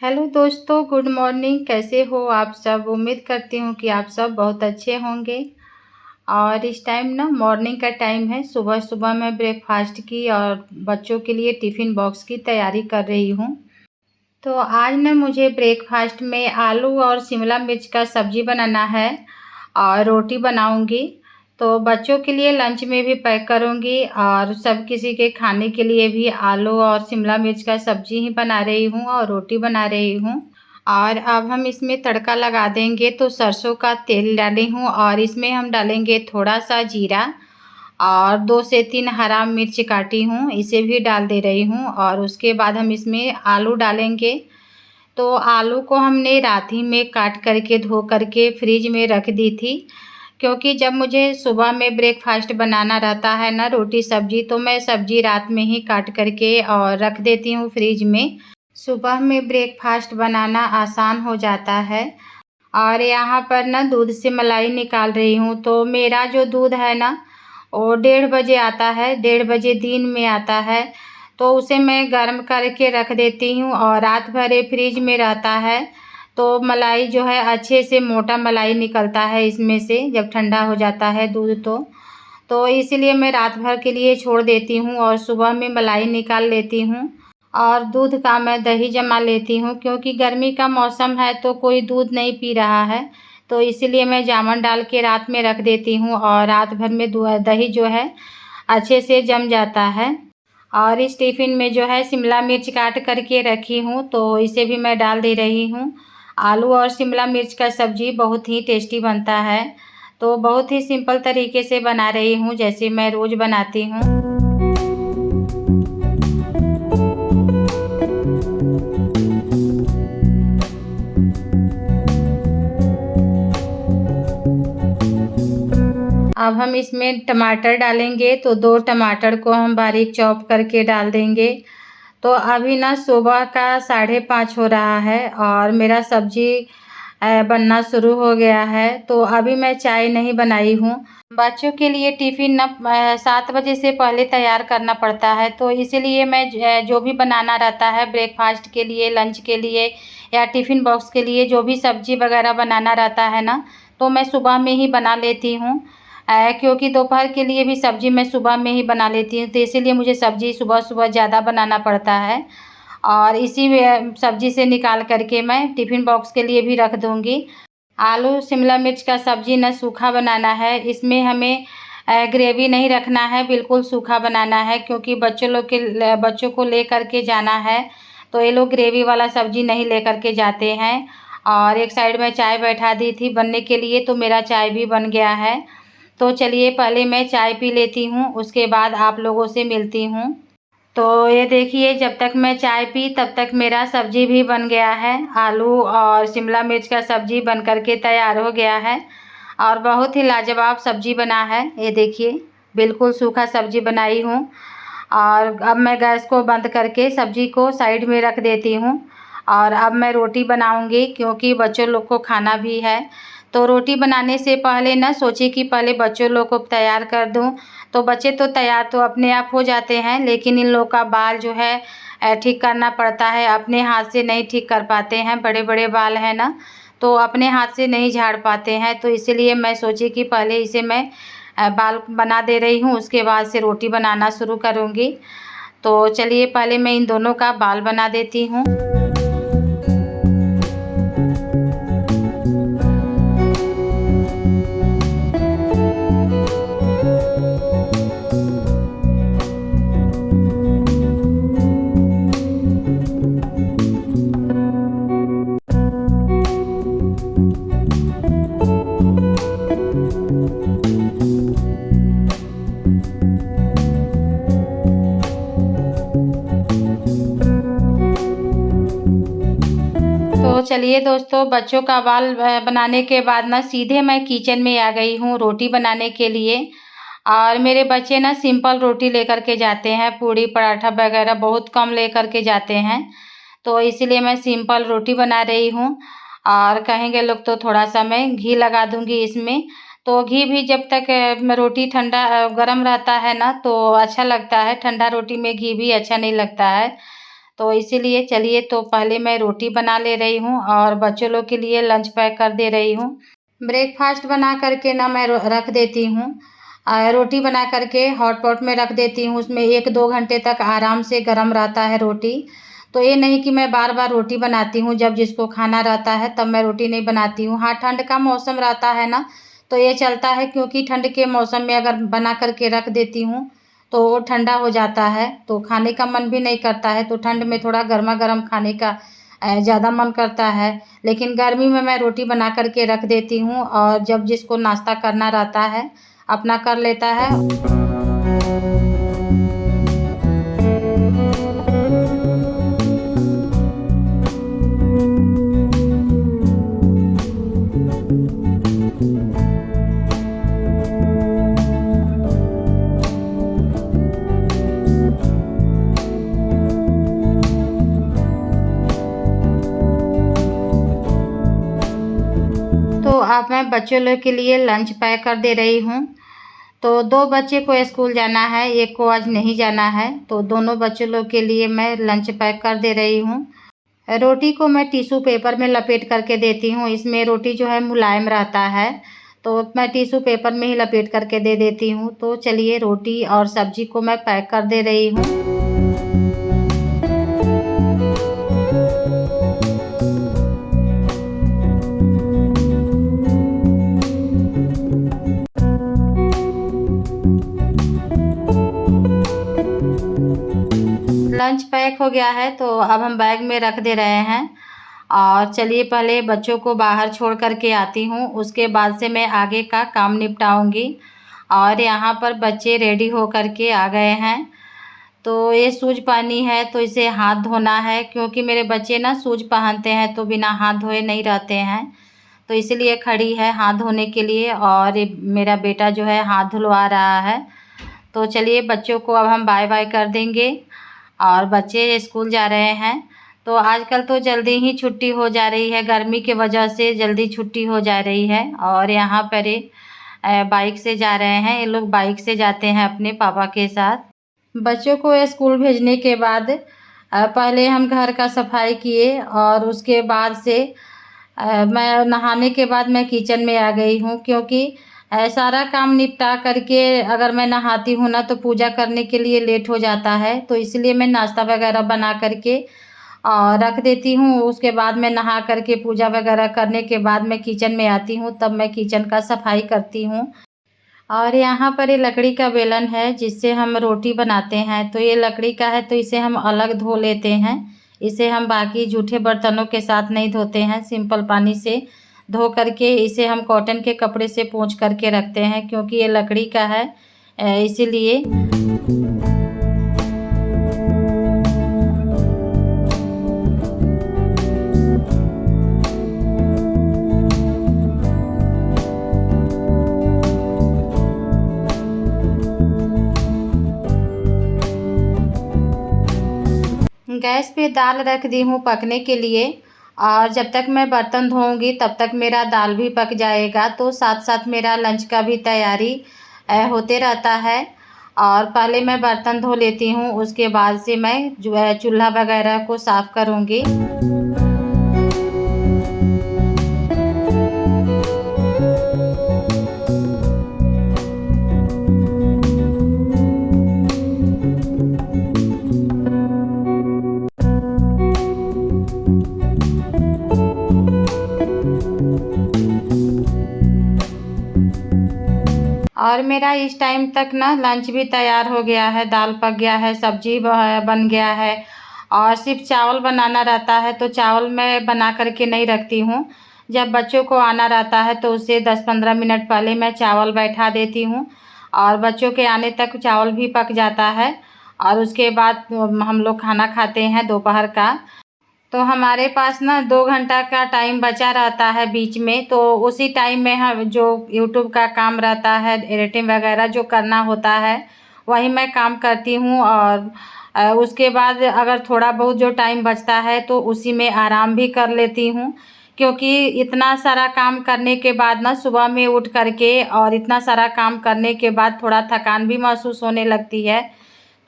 Hello दोस्तों, good morning. कैसे हो आप सब? उम्मीद करती हूँ कि आप सब बहुत अच्छे होंगे। और इस टाइम ना मॉर्निंग का टाइम है। सुबह-सुबह मैं ब्रेकफ़ास्ट की और बच्चों के लिए टिफ़िन बॉक्स की तैयारी कर रही हूँ। तो आज ना मुझे ब्रेकफ़ास्ट में आलू और शिमला मिर्च का सब्ज़ी बनाना है और रोटी बनाऊँगी। तो बच्चों के लिए लंच में भी पैक करूँगी और सब किसी के खाने के लिए भी आलू और शिमला मिर्च का सब्ज़ी ही बना रही हूँ और रोटी बना रही हूँ। और अब हम इसमें तड़का लगा देंगे। तो सरसों का तेल डाली हूँ और इसमें हम डालेंगे थोड़ा-सा जीरा और 2 से 3 हरा मिर्च काटी हूँ, इसे भी डाल दे रही हूँ। और उसके बाद हम इसमें आलू डालेंगे। तो आलू को हमने रात ही में काट करके धो करके फ्रिज में रख दी थी, क्योंकि जब मुझे सुबह में ब्रेकफ़ास्ट बनाना रहता है ना रोटी सब्ज़ी, तो मैं सब्ज़ी रात में ही काट करके और रख देती हूँ फ्रिज में। सुबह में ब्रेकफ़ास्ट बनाना आसान हो जाता है। और यहाँ पर ना दूध से मलाई निकाल रही हूँ। तो मेरा जो दूध है ना, वो 1:30 बजे आता है, 1:30 बजे दिन में आता है। तो उसे मैं गर्म करके रख देती हूँ और रात भर ये फ्रिज में रहता है। तो मलाई जो है अच्छे से मोटा मलाई निकलता है इसमें से, जब ठंडा हो जाता है दूध तो इसीलिए मैं रात भर के लिए छोड़ देती हूँ और सुबह में मलाई निकाल लेती हूँ। और दूध का मैं दही जमा लेती हूँ, क्योंकि गर्मी का मौसम है तो कोई दूध नहीं पी रहा है। तो इसीलिए मैं जामुन डाल के रात में रख देती हूँ और रात भर में दही जो है अच्छे से जम जाता है। और इस टिफ़िन में जो है शिमला मिर्च काट करके रखी हूँ, तो इसे भी मैं डाल दे रही हूँ। आलू और शिमला मिर्च का सब्ज़ी बहुत ही टेस्टी बनता है। तो बहुत ही सिंपल तरीके से बना रही हूँ, जैसे मैं रोज़ बनाती हूँ। अब हम इसमें टमाटर डालेंगे। तो 2 टमाटर को हम बारीक चॉप करके डाल देंगे। तो अभी ना सुबह का 5:30 हो रहा है और मेरा सब्ज़ी बनना शुरू हो गया है। तो अभी मैं चाय नहीं बनाई हूँ। बच्चों के लिए टिफ़िन ना 7 बजे से पहले तैयार करना पड़ता है। तो इसीलिए मैं जो भी बनाना रहता है ब्रेकफ़ास्ट के लिए, लंच के लिए या टिफ़िन बॉक्स के लिए, जो भी सब्ज़ी वग़ैरह बनाना रहता है ना, तो मैं सुबह में ही बना लेती हूँ। क्योंकि दोपहर के लिए भी सब्ज़ी मैं सुबह में ही बना लेती हूँ, तो इसीलिए मुझे सब्ज़ी सुबह-सुबह ज़्यादा बनाना पड़ता है। और इसी में सब्ज़ी से निकाल कर के मैं टिफ़िन बॉक्स के लिए भी रख दूँगी। आलू शिमला मिर्च का सब्ज़ी ना सूखा बनाना है। इसमें हमें ग्रेवी नहीं रखना है, बिल्कुल सूखा बनाना है, क्योंकि बच्चों को लेकर के जाना है। तो ये लोग ग्रेवी वाला सब्ज़ी नहीं लेकर के जाते हैं। और एक साइड में चाय बैठा दी थी बनने के लिए, तो मेरा चाय भी बन गया है। तो चलिए पहले मैं चाय पी लेती हूँ, उसके बाद आप लोगों से मिलती हूँ। तो ये देखिए, जब तक मैं चाय पी तब तक मेरा सब्ज़ी भी बन गया है। आलू और शिमला मिर्च का सब्ज़ी बन कर के तैयार हो गया है और बहुत ही लाजवाब सब्ज़ी बना है। ये देखिए, बिल्कुल सूखा सब्ज़ी बनाई हूँ। और अब मैं गैस को बंद करके सब्ज़ी को साइड में रख देती हूँ। और अब मैं रोटी बनाऊँगी, क्योंकि बच्चों लोग को खाना भी है। तो रोटी बनाने से पहले ना सोची कि पहले बच्चों लोग को तैयार कर दूँ। तो बच्चे तो तैयार तो अपने आप हो जाते हैं, लेकिन इन लोग का बाल जो है ठीक करना पड़ता है। अपने हाथ से नहीं ठीक कर पाते हैं, बड़े-बड़े बाल हैं ना, तो अपने हाथ से नहीं झाड़ पाते हैं। तो इसीलिए मैं सोची कि पहले इसे मैं बाल बना दे रही हूँ, उसके बाद से रोटी बनाना शुरू करूँगी। तो चलिए पहले मैं इन दोनों का बाल बना देती हूँ। तो चलिए दोस्तों, बच्चों का बाल बनाने के बाद ना सीधे मैं किचन में आ गई हूँ रोटी बनाने के लिए। और मेरे बच्चे ना सिंपल रोटी लेकर के जाते हैं, पूड़ी पराठा वगैरह बहुत कम लेकर के जाते हैं। तो इसीलिए मैं सिंपल रोटी बना रही हूँ। और कहेंगे लोग तो थोड़ा-सा मैं घी लगा दूँगी इसमें। तो घी भी जब तक रोटी गरम रहता है ना, तो अच्छा लगता है। ठंडा रोटी में घी भी अच्छा नहीं लगता है। तो इसीलिए चलिए तो पहले मैं रोटी बना ले रही हूँ और बच्चों लोग के लिए लंच पैक कर दे रही हूँ। ब्रेकफास्ट बना करके ना मैं रख देती हूँ। रोटी बना करके हॉट पॉट में रख देती हूँ, उसमें 1-2 घंटे तक आराम से गर्म रहता है रोटी। तो ये नहीं कि मैं बार-बार रोटी बनाती हूँ, जब जिसको खाना रहता है तब मैं रोटी नहीं बनाती हूँ। हाँ, ठंड का मौसम रहता है ना, तो ये चलता है, क्योंकि ठंड के मौसम में अगर बना करके रख देती हूँ तो वो ठंडा हो जाता है, तो खाने का मन भी नहीं करता है। तो ठंड में थोड़ा गरमा-गरम खाने का ज़्यादा मन करता है। लेकिन गर्मी में मैं रोटी बना करके रख देती हूँ और जब जिसको नाश्ता करना रहता है, अपना कर लेता है। तो अब मैं बच्चों लोग के लिए लंच पैक कर दे रही हूँ। तो 2 बच्चे को स्कूल जाना है, एक को आज नहीं जाना है, तो दोनों बच्चों लोग के लिए मैं लंच पैक कर दे रही हूँ। रोटी को मैं टिश्यू पेपर में लपेट करके देती हूँ, इसमें रोटी जो है मुलायम रहता है, तो मैं टिश्यू पेपर में ही लपेट करके दे देती हूँ। तो चलिए रोटी और सब्ज़ी को मैं पैक कर दे रही हूँ। लंच पैक हो गया है, तो अब हम बैग में रख दे रहे हैं। और चलिए पहले बच्चों को बाहर छोड़ कर के आती हूँ, उसके बाद से मैं आगे का काम निपटाऊँगी। और यहाँ पर बच्चे रेडी हो कर के आ गए हैं। तो ये शूज़ पहनी है तो इसे हाथ धोना है, क्योंकि मेरे बच्चे ना शूज़ पहनते हैं तो बिना हाथ धोए नहीं रहते हैं। तो इसीलिए खड़ी है हाथ धोने के लिए, और ये मेरा बेटा जो है हाथ धुलवा रहा है। तो चलिए बच्चों को अब हम बाय बाय कर देंगे और बच्चे स्कूल जा रहे हैं। तो आजकल तो जल्दी ही छुट्टी हो जा रही है, गर्मी की वजह से जल्दी छुट्टी हो जा रही है। और यहाँ पर ये बाइक से जा रहे हैं, ये लोग बाइक से जाते हैं अपने पापा के साथ। बच्चों को स्कूल भेजने के बाद पहले हम घर का सफाई किए और उसके बाद से मैं नहाने के बाद मैं किचन में आ गई हूँ, क्योंकि सारा काम निपटा करके अगर मैं नहाती हूँ ना तो पूजा करने के लिए लेट हो जाता है। तो इसलिए मैं नाश्ता वगैरह बना करके और रख देती हूँ। उसके बाद मैं नहा करके पूजा वगैरह करने के बाद मैं किचन में आती हूँ, तब मैं किचन का सफाई करती हूँ। और यहाँ पर ये लकड़ी का बेलन है जिससे हम रोटी बनाते हैं। तो ये लकड़ी का है तो इसे हम अलग धो लेते हैं। इसे हम बाकी जूठे बर्तनों के साथ नहीं धोते हैं, सिंपल पानी से धो करके इसे हम कॉटन के कपड़े से पोंछ करके रखते हैं, क्योंकि ये लकड़ी का है इसीलिए। गैस पे दाल रख दी हूँ पकने के लिए, और जब तक मैं बर्तन धोऊँगी तब तक मेरा दाल भी पक जाएगा। तो साथ-साथ मेरा लंच का भी तैयारी होते रहता है। और पहले मैं बर्तन धो लेती हूँ, उसके बाद से मैं जो है चूल्हा वगैरह को साफ़ करूँगी। और मेरा इस टाइम तक ना लंच भी तैयार हो गया है, दाल पक गया है, सब्जी बन गया है, और सिर्फ चावल बनाना रहता है। तो चावल मैं बना करके नहीं रखती हूँ, जब बच्चों को आना रहता है तो उसे 10-15 मिनट पहले मैं चावल बैठा देती हूँ, और बच्चों के आने तक चावल भी पक जाता है। और उसके बाद हम लोग खाना खाते हैं दोपहर का। तो हमारे पास ना 2 घंटा का टाइम बचा रहता है बीच में, तो उसी टाइम में हम जो यूट्यूब का काम रहता है, एडिटिंग वगैरह जो करना होता है, वही मैं काम करती हूँ। और उसके बाद अगर थोड़ा बहुत जो टाइम बचता है तो उसी में आराम भी कर लेती हूँ, क्योंकि इतना सारा काम करने के बाद ना सुबह में उठ कर के और इतना सारा काम करने के बाद थोड़ा थकान भी महसूस होने लगती है।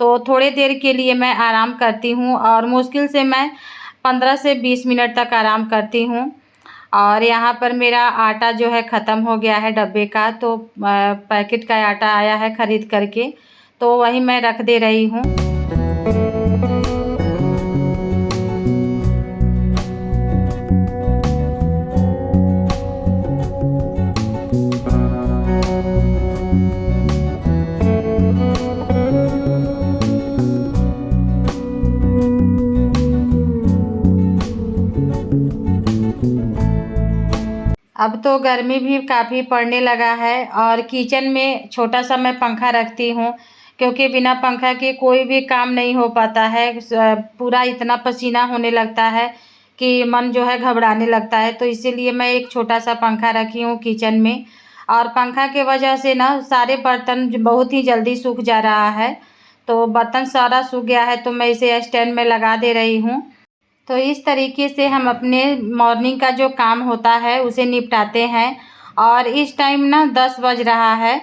तो थोड़ी देर के लिए मैं आराम करती हूँ और मुश्किल से मैं 15 से 20 मिनट तक आराम करती हूँ। और यहाँ पर मेरा आटा जो है ख़त्म हो गया है डब्बे का, तो पैकेट का आटा आया है ख़रीद करके, तो वही मैं रख दे रही हूँ। अब तो गर्मी भी काफ़ी पड़ने लगा है और किचन में छोटा-सा मैं पंखा रखती हूँ, क्योंकि बिना पंखा के कोई भी काम नहीं हो पाता है। पूरा इतना पसीना होने लगता है कि मन जो है घबराने लगता है, तो इसीलिए मैं एक छोटा-सा पंखा रखी हूँ किचन में। और पंखा के वजह से ना सारे बर्तन बहुत ही जल्दी सूख जा रहा है, तो बर्तन सारा सूख गया है, तो मैं इसे स्टैंड में लगा दे रही हूँ। तो इस तरीके से हम अपने मॉर्निंग का जो काम होता है उसे निपटाते हैं। और इस टाइम ना 10 बज रहा है।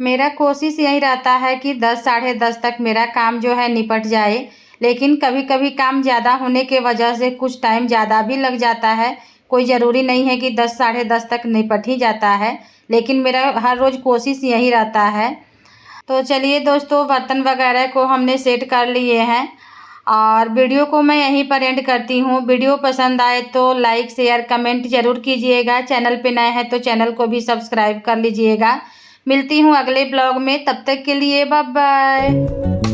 मेरा कोशिश यही रहता है कि 10 साढ़े 10 तक मेरा काम जो है निपट जाए, लेकिन कभी-कभी काम ज़्यादा होने के वजह से कुछ टाइम ज़्यादा भी लग जाता है। कोई ज़रूरी नहीं है कि 10 साढ़े 10 तक निपट ही जाता है, लेकिन मेरा हर रोज़ कोशिश यही रहता है। तो चलिए दोस्तों, बर्तन वगैरह को हमने सेट कर लिए हैं और वीडियो को मैं यहीं पर एंड करती हूँ। वीडियो पसंद आए तो लाइक शेयर कमेंट ज़रूर कीजिएगा। चैनल पे नए हैं तो चैनल को भी सब्सक्राइब कर लीजिएगा। मिलती हूँ अगले ब्लॉग में, तब तक के लिए बाय बाय।